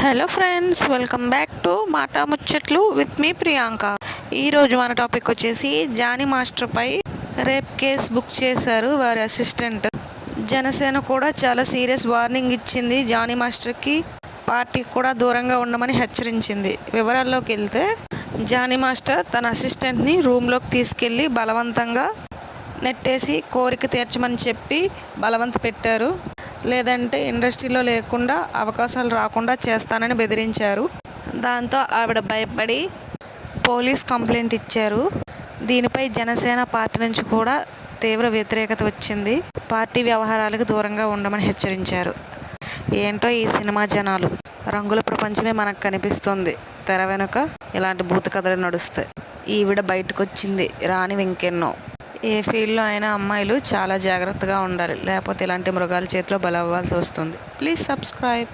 Hello friends, welcome back to మాటా ముచ్చట్లు with me Priyanka. ఈరోజు మన టాపిక్ వచ్చేసి జానీ మాస్టర్పై రేప్ కేసు బుక్ చేశారు వారి అసిస్టెంట్. జనసేన కూడా చాలా సీరియస్ వార్నింగ్ ఇచ్చింది జానీ మాస్టర్కి. పార్టీకి కూడా దూరంగా ఉండమని హెచ్చరించింది. వివరాల్లోకి వెళ్తే, జానీ మాస్టర్ తన అసిస్టెంట్ని రూమ్లోకి తీసుకెళ్ళి బలవంతంగా నెట్టేసి కోరిక తీర్చమని చెప్పి బలవంత పెట్టారు. లేదంటే ఇండస్ట్రీలో లేకుండా అవకాశాలు రాకుండా చేస్తానని బెదిరించారు. దాంతో ఆవిడ భయపడి పోలీస్ కంప్లైంట్ ఇచ్చారు. దీనిపై జనసేన పార్టీ నుంచి కూడా తీవ్ర వ్యతిరేకత వచ్చింది. పార్టీ వ్యవహారాలకు దూరంగా ఉండమని హెచ్చరించారు. ఏంటో ఈ సినిమా జనాలు, రంగుల ప్రపంచమే మనకు కనిపిస్తుంది. తెర వెనుక ఇలాంటి భూత కథలు నడుస్తాయి. ఈవిడ బయటకు వచ్చింది, రాని ఇంకెన్నో. ఏ ఫీల్డ్లో అయినా అమ్మాయిలు చాలా జాగ్రత్తగా ఉండాలి, లేకపోతే ఇలాంటి మృగాల చేతిలో బలవ్వాల్సి వస్తుంది. Please subscribe.